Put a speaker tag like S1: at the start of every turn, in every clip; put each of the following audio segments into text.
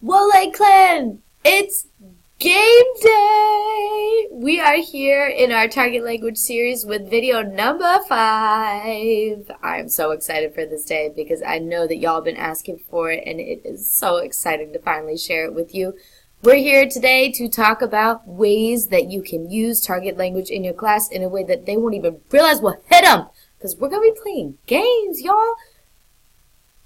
S1: Wole Clan! It's game day! We are here in our target language series with video number 5. I'm so excited for this day because I know that y'all have been asking for it and it is so exciting to finally share it with you. We're here today to talk about ways that you can use target language in your class in a way that they won't even realize will hit them. Because we're going to be playing games, y'all.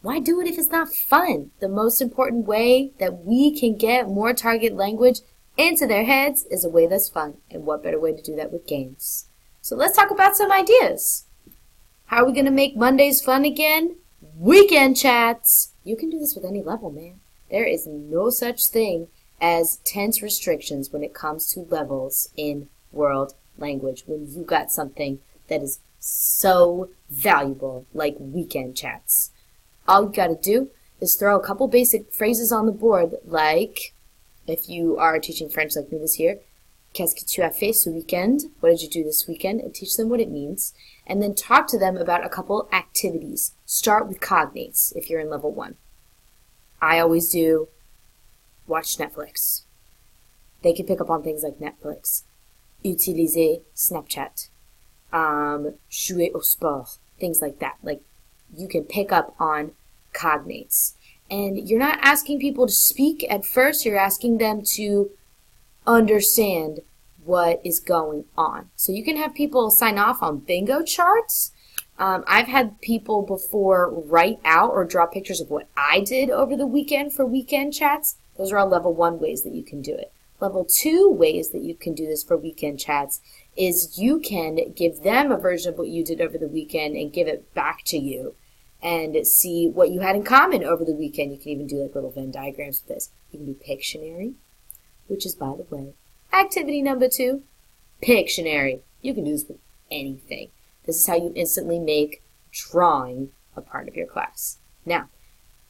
S1: Why do it if it's not fun? The most important way that we can get more target language into their heads is a way that's fun. And what better way to do that with games? So let's talk about some ideas. How are we going to make Mondays fun again? Weekend chats. You can do this with any level, man. There is no such thing as tense restrictions when it comes to levels in world language. When you got something that is so valuable like weekend chats. All you gotta do is throw a couple basic phrases on the board, like, if you are teaching French like me this year, qu'est-ce que tu as fait ce weekend? What did you do this weekend? And teach them what it means. And then talk to them about a couple activities. Start with cognates if you're in level 1. I always do watch Netflix. They can pick up on things like Netflix. Utiliser Snapchat. Jouer au sport. Things like that. Like, you can pick up on cognates. And you're not asking people to speak at first, you're asking them to understand what is going on. So you can have people sign off on bingo charts. I've had people before write out or draw pictures of what I did over the weekend for weekend chats. Those are all level 1 ways that you can do it. Level 2 ways that you can do this for weekend chats is you can give them a version of what you did over the weekend and give it back to you and see what you had in common over the weekend. You can even do like little Venn diagrams with this. You can do Pictionary, which is, by the way, activity number 2, Pictionary. You can do this with anything. This is how you instantly make drawing a part of your class. Now,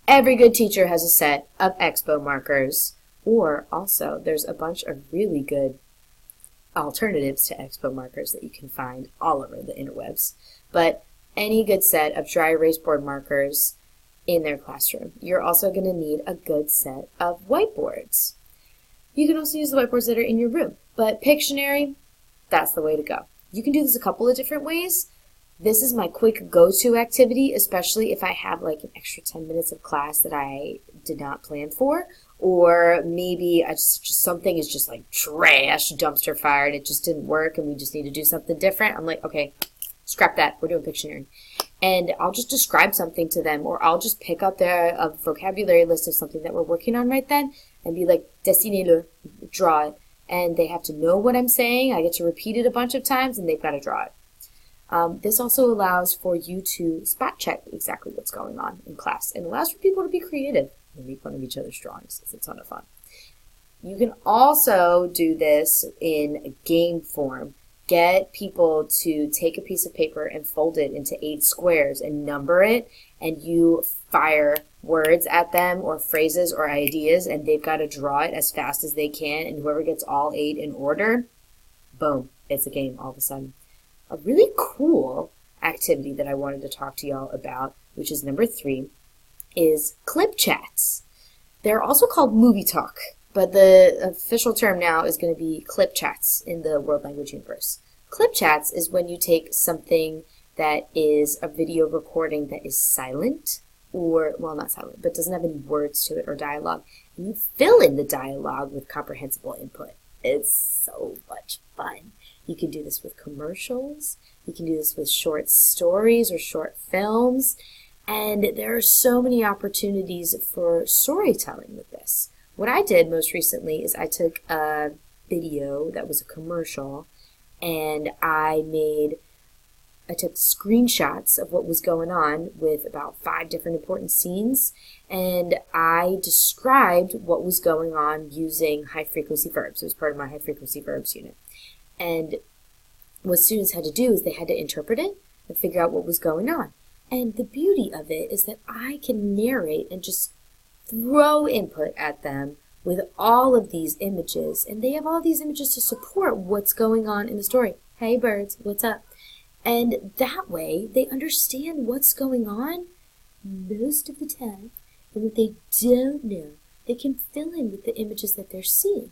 S1: every good teacher has a set of expo markers, or also there's a bunch of really good alternatives to expo markers that you can find all over the interwebs. But any good set of dry erase board markers in their classroom. You're also going to need a good set of whiteboards. You can also use the whiteboards that are in your room, but Pictionary, that's the way to go. You can do this a couple of different ways. This is my quick go-to activity, especially if I have like an extra 10 minutes of class that I did not plan for, or maybe something is just like trash, dumpster fire, and it just didn't work and we just need to do something different. I'm like, okay, scrap that. We're doing Pictionary. And I'll just describe something to them, or I'll just pick up a vocabulary list of something that we're working on right then and be like, dessinez-le, draw it. And they have to know what I'm saying. I get to repeat it a bunch of times, and they've got to draw it. This also allows for you to spot check exactly what's going on in class and allows for people to be creative and make fun of each other's drawings. It's a ton of fun. You can also do this in game form. Get people to take a piece of paper and fold it into 8 squares and number it, and you fire words at them or phrases or ideas, and they've got to draw it as fast as they can, and whoever gets all 8 in order, boom, it's a game all of a sudden. A really cool activity that I wanted to talk to y'all about, which is number 3, is clip chats. They're also called movie talk, but the official term now is going to be clip chats in the world language universe. Clip chats is when you take something that is a video recording that is silent, or, well, not silent, but doesn't have any words to it or dialogue, and you fill in the dialogue with comprehensible input. It's so much fun. You can do this with commercials. You can do this with short stories or short films. And there are so many opportunities for storytelling with this. What I did most recently is I took a video that was a commercial, and I took screenshots of what was going on with about 5 different important scenes, and I described what was going on using high-frequency verbs. It was part of my high-frequency verbs unit. And what students had to do is they had to interpret it and figure out what was going on. And the beauty of it is that I can narrate and just throw input at them with all of these images, and they have all these images to support what's going on in the story. Hey birds, what's up? And that way they understand what's going on most of the time, and what they don't know they can fill in with the images that they're seeing.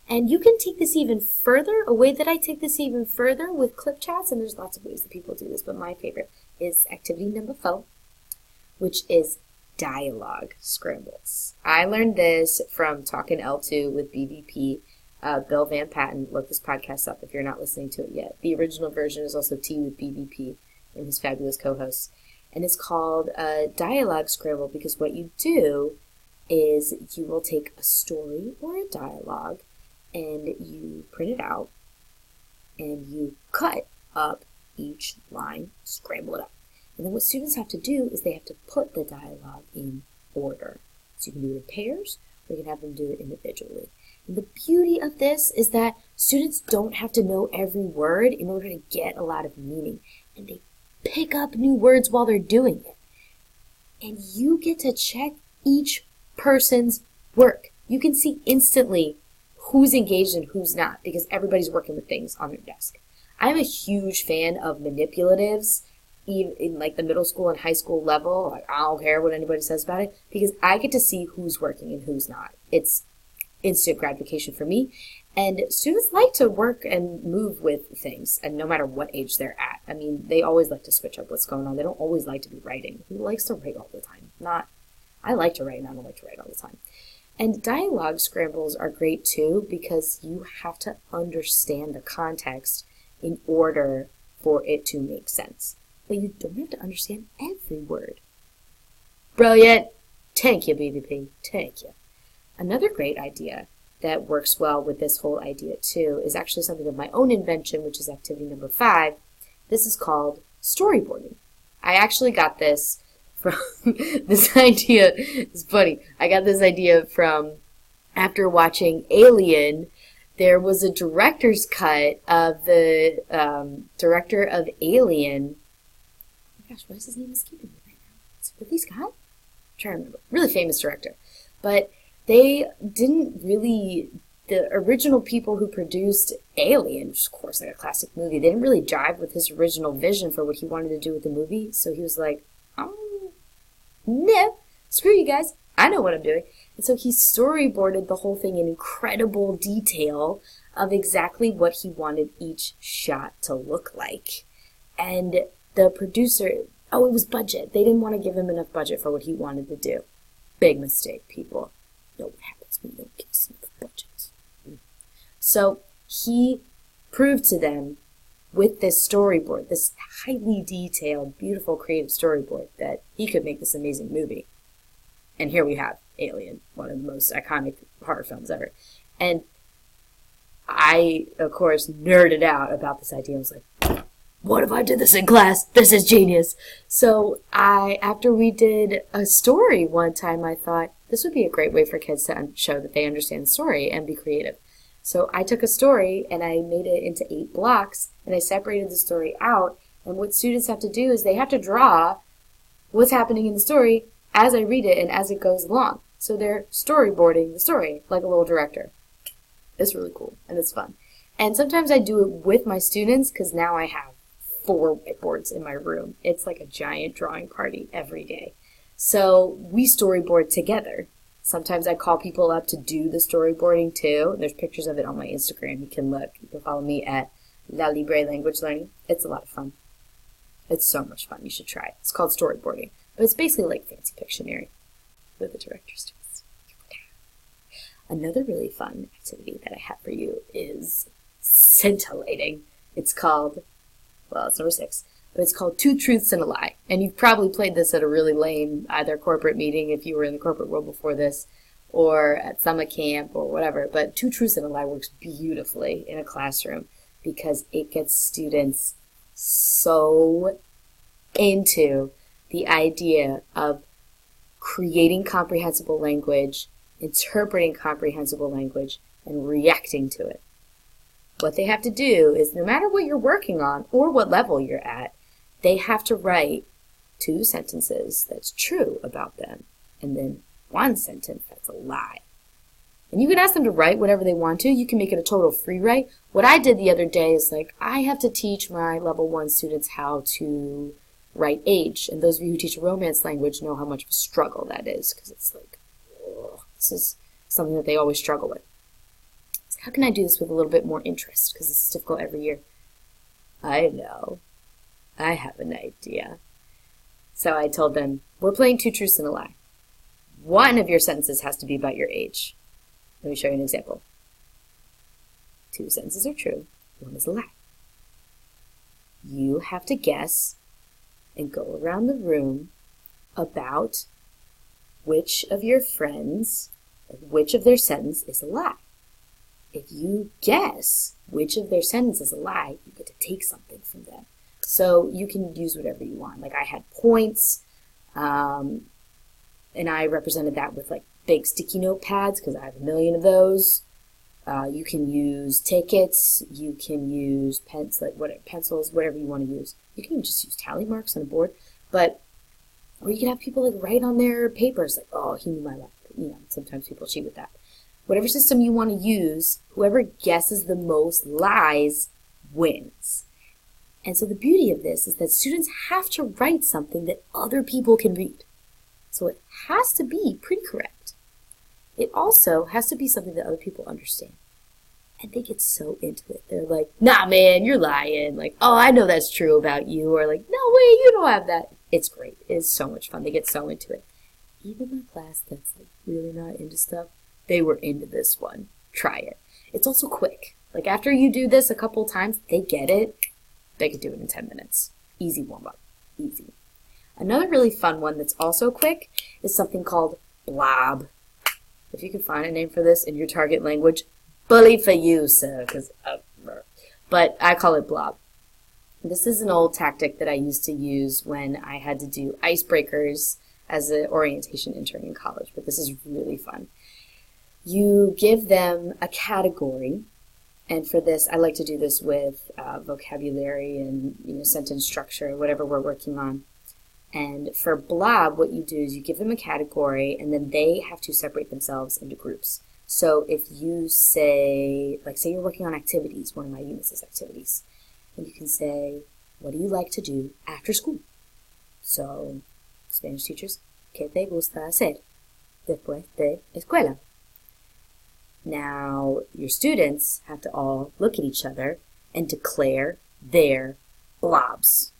S1: And you can take this even further. A way that I take this even further with clip chats, and there's lots of ways that people do this, but my favorite is activity number 4, which is dialogue scrambles. I learned this from Talkin' L2 with BVP, Bill Van Patten. Look this podcast up if you're not listening to it yet. The original version is also Tea with BVP and his fabulous co-hosts. And it's called dialogue scramble because what you do is you will take a story or a dialogue and you print it out and you cut up each line, scramble it up. And then what students have to do is they have to put the dialogue in order. So you can do it in pairs or you can have them do it individually. And the beauty of this is that students don't have to know every word in order to get a lot of meaning. And they pick up new words while they're doing it. And you get to check each person's work. You can see instantly who's engaged and who's not because everybody's working with things on their desk. I'm a huge fan of manipulatives even in like the middle school and high school level. Like, I don't care what anybody says about it because I get to see who's working and who's not. It's instant gratification for me. And students like to work and move with things, and no matter what age they're at. I mean, they always like to switch up what's going on. They don't always like to be writing. Who likes to write all the time? I like to write, and I don't like to write all the time. And dialogue scrambles are great too because you have to understand the context in order for it to make sense. But you don't have to understand every word. Brilliant! Thank you, BVP. Thank you. Another great idea that works well with this whole idea too is actually something of my own invention, which is activity number 5. This is called storyboarding. I actually got this from this idea is funny. I got this idea from after watching Alien. There was a director's cut of the director of Alien. Oh my gosh, what is his name escaping me right now? Is it Ridley Scott? I'm trying to remember. Really famous director. But they didn't really, the original people who produced Alien, which is of course like a classic movie, they didn't really jive with his original vision for what he wanted to do with the movie. So he was like, no, screw you guys. I know what I'm doing. And so he storyboarded the whole thing in incredible detail of exactly what he wanted each shot to look like. And the producer, it was budget. They didn't want to give him enough budget for what he wanted to do. Big mistake, people. Know what happens when you don't give us enough budget. So he proved to them with this storyboard, this highly detailed, beautiful, creative storyboard, that he could make this amazing movie. And here we have Alien, one of the most iconic horror films ever. And I, of course, nerded out about this idea. I was like, what if I did this in class? This is genius. So after we did a story one time, I thought this would be a great way for kids to show that they understand the story and be creative. So I took a story and I made it into 8 blocks and I separated the story out. And what students have to do is they have to draw what's happening in the story as I read it and as it goes along. So they're storyboarding the story like a little director. It's really cool and it's fun. And sometimes I do it with my students because now I have 4 whiteboards in my room. It's like a giant drawing party every day. So we storyboard together. Sometimes I call people up to do the storyboarding too. There's pictures of it on my Instagram. You can look. You can follow me at La Libre Language Learning. It's a lot of fun. It's so much fun. You should try it. It's called storyboarding. But it's basically like Fancy Pictionary with the director's twist. Another really fun activity that I have for you is scintillating. It's called, it's number 6. But it's called 2 Truths and a Lie. And you've probably played this at a really lame either corporate meeting if you were in the corporate world before this, or at summer camp or whatever. But 2 Truths and a Lie works beautifully in a classroom because it gets students so into the idea of creating comprehensible language, interpreting comprehensible language, and reacting to it. What they have to do is, no matter what you're working on or what level you're at, they have to write 2 sentences that's true about them, and then 1 sentence that's a lie. And you can ask them to write whatever they want to. You can make it a total free write. What I did the other day is I have to teach my level 1 students how to write age. And those of you who teach a romance language know how much of a struggle that is, because it's This is something that they always struggle with. So how can I do this with a little bit more interest? Because this is difficult every year. I know. I have an idea. So I told them, we're playing two truths and a lie. One of your sentences has to be about your age. Let me show you an example. Two sentences are true. One is a lie. You have to guess and go around the room about which of your friends, which of their sentence is a lie. If you guess which of their sentence is a lie, you get to take something from them. So you can use whatever you want. Like I had points, and I represented that with like big sticky note pads because I have a million of those. You can use tickets. You can use pencils, whatever you want to use. You can even just use tally marks on a board, or you can have people like write on their papers like, oh, he knew my life. You know, sometimes people cheat with that. Whatever system you want to use, whoever guesses the most lies wins. And so the beauty of this is that students have to write something that other people can read. So it has to be pretty correct. It also has to be something that other people understand. And they get so into it. They're like, nah, man, you're lying. Like, oh, I know that's true about you. Or like, no way, you don't have that. It's great. It's so much fun. They get so into it. Even my class that's like really not into stuff, they were into this one. Try it. It's also quick. Like after you do this a couple times, they get it. They could do it in 10 minutes. Easy warm-up. Easy. Another really fun one that's also quick is something called blob. If you can find a name for this in your target language, bully for you, sir. But I call it blob. This is an old tactic that I used to use when I had to do icebreakers as an orientation intern in college. But this is really fun. You give them a category. And for this, I like to do this with vocabulary and sentence structure, whatever we're working on. And for blob, what you do is you give them a category, and then they have to separate themselves into groups. So if you say, say you're working on activities, one of my units is activities, and you can say, what do you like to do after school? So, Spanish teachers, ¿qué te gusta hacer después de escuela? Now, your students have to all look at each other and declare their blobs.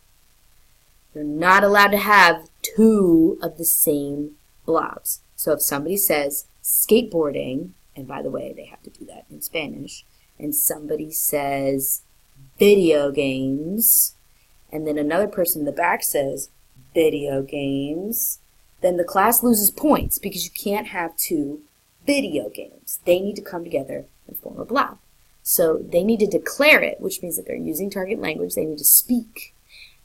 S1: You're not allowed to have two of the same blobs. So if somebody says skateboarding, and by the way, they have to do that in Spanish, and somebody says video games, and then another person in the back says video games, then the class loses points because you can't have two video games. They need to come together and form a blob. So they need to declare it, which means that they're using target language. They need to speak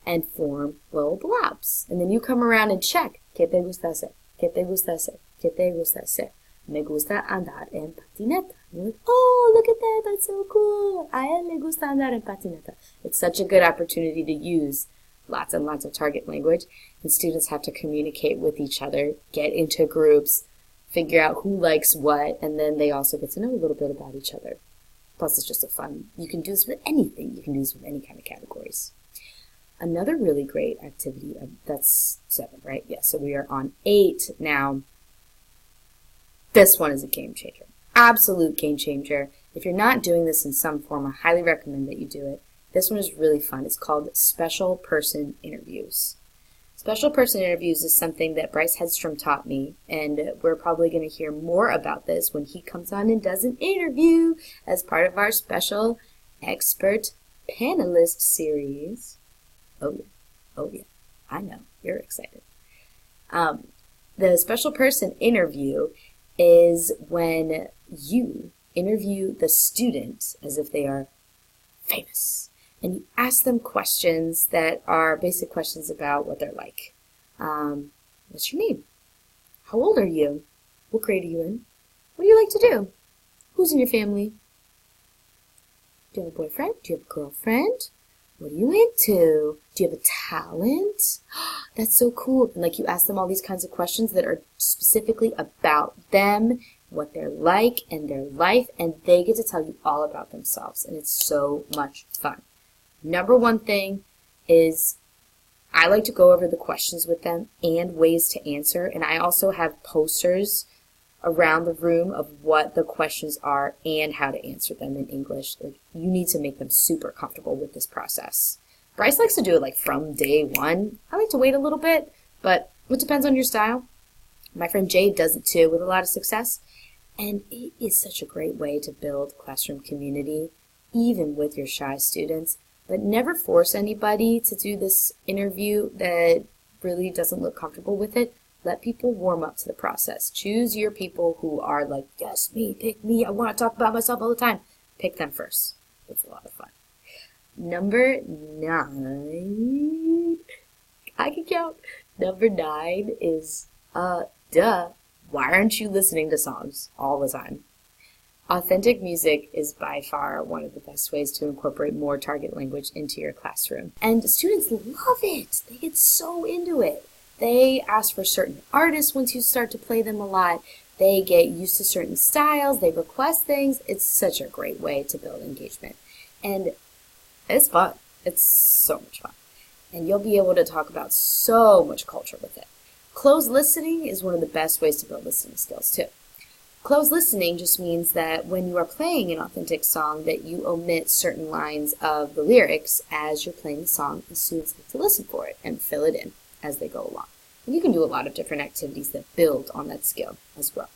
S1: and form little blobs. And then you come around and check. ¿Qué te gusta hacer? ¿Qué te gusta hacer? ¿Qué te gusta hacer? Me gusta andar en patineta. And you're like, oh, look at that. That's so cool. A él le gusta andar en patineta. It's such a good opportunity to use lots and lots of target language. And students have to communicate with each other, get into groups, figure out who likes what, and then they also get to know a little bit about each other. Plus, it's just a fun. You can do this with anything. You can do this with any kind of categories. Another really great activity, that's 7, right? Yeah, so we are on 8 now. This one is a game changer. Absolute game changer. If you're not doing this in some form, I highly recommend that you do it. This one is really fun. It's called special person interviews. Special person interviews is something that Bryce Hedstrom taught me, and we're probably going to hear more about this when he comes on and does an interview as part of our special expert panelist series. Oh yeah, I know, you're excited. The special person interview is when you interview the student as if they are famous. And you ask them questions that are basic questions about what they're like. What's your name? How old are you? What grade are you in? What do you like to do? Who's in your family? Do you have a boyfriend? Do you have a girlfriend? What are you into? Do you have a talent? That's so cool. And you ask them all these kinds of questions that are specifically about them, what they're like, and their life, and they get to tell you all about themselves. And it's so much fun. Number one thing is I like to go over the questions with them and ways to answer. And I also have posters around the room of what the questions are and how to answer them in English. Like, you need to make them super comfortable with this process. Bryce likes to do it like from day one. I like to wait a little bit, but it depends on your style. My friend Jade does it too with a lot of success. And it is such a great way to build classroom community, even with your shy students. But never force anybody to do this interview that really doesn't look comfortable with it. Let people warm up to the process. Choose your people who are like, yes, me, pick me, I want to talk about myself all the time. Pick them first. It's a lot of fun. Number 9, I can count. Number 9 is, duh, why aren't you listening to songs all the time? Authentic music is by far one of the best ways to incorporate more target language into your classroom. And students love it. They get so into it. They ask for certain artists once you start to play them a lot. They get used to certain styles. They request things. It's such a great way to build engagement. And it's fun. It's so much fun. And you'll be able to talk about so much culture with it. Closed listening is one of the best ways to build listening skills too. Closed listening just means that when you are playing an authentic song that you omit certain lines of the lyrics as you're playing the song, and students get to listen for it and fill it in as they go along. And you can do a lot of different activities that build on that skill as well.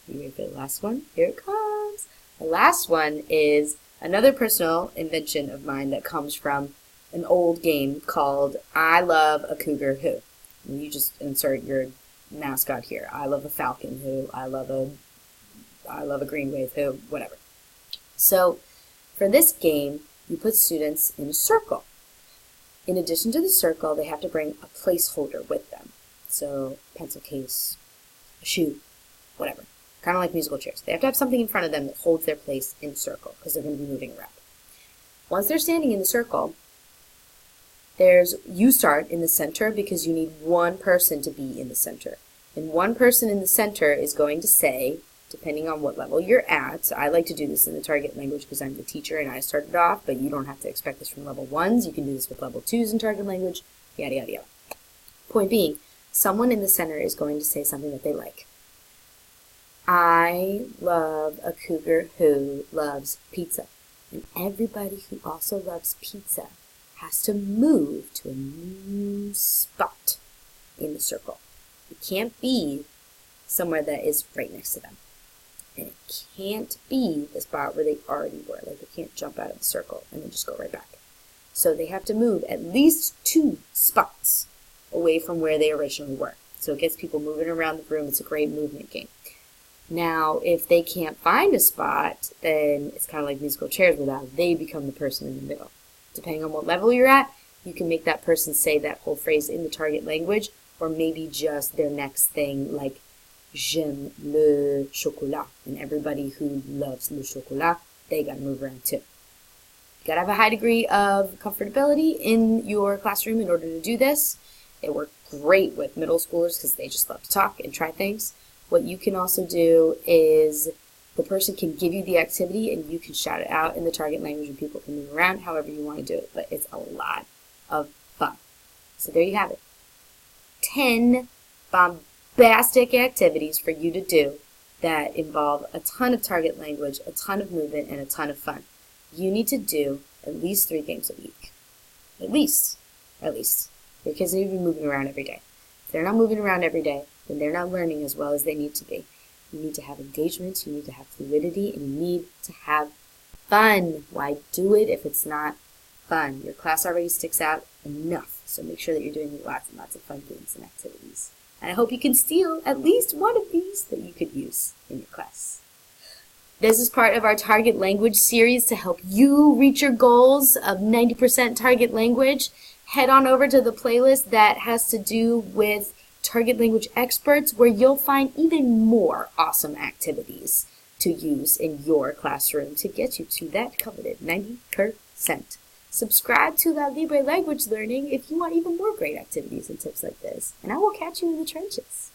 S1: You ready for the last one? Here it comes. The last one is another personal invention of mine that comes from an old game called I Love a Cougar Who. And you just insert your mascot here. I love a falcon who, I love a green wave who, whatever. So for this game, you put students in a circle. In addition to the circle, they have to bring a placeholder with them. So pencil case, a shoe, whatever. Kind of like musical chairs. They have to have something in front of them that holds their place in the circle because they're going to be moving around. Once they're standing in the circle, you start in the center because you need one person to be in the center. And one person in the center is going to say, depending on what level you're at, so I like to do this in the target language because I'm the teacher and I started off, but you don't have to expect this from level 1s. You can do this with level 2s in target language, yada, yada, yada. Point being, someone in the center is going to say something that they like. I love a cougar who loves pizza. And everybody who also loves pizza has to move to a new spot in the circle. It can't be somewhere that is right next to them. And it can't be the spot where they already were. Like, they can't jump out of the circle and then just go right back. So they have to move at least 2 spots away from where they originally were. So it gets people moving around the room. It's a great movement game. Now, if they can't find a spot, then it's kind of like musical chairs where they become the person in the middle. Depending on what level you're at, you can make that person say that whole phrase in the target language, or maybe just their next thing, like, j'aime le chocolat. And everybody who loves le chocolat, they gotta move around too. You gotta have a high degree of comfortability in your classroom in order to do this. It worked great with middle schoolers because they just love to talk and try things. What you can also do is the person can give you the activity and you can shout it out in the target language and people can move around however you want to do it. But it's a lot of fun. So there you have it. 10 bombastic activities for you to do that involve a ton of target language, a ton of movement, and a ton of fun. You need to do at least 3 games a week. At least. Your kids need to be moving around every day. If they're not moving around every day, then they're not learning as well as they need to be. You need to have engagement, you need to have fluidity, and you need to have fun. Why do it if it's not fun? Your class already sticks out enough, so make sure that you're doing lots and lots of fun games and activities. And I hope you can steal at least one of these that you could use in your class. This is part of our target language series to help you reach your goals of 90% target language. Head on over to the playlist that has to do with target language experts, where you'll find even more awesome activities to use in your classroom to get you to that coveted 90%. Subscribe to La Libre Language Learning if you want even more great activities and tips like this, and I will catch you in the trenches.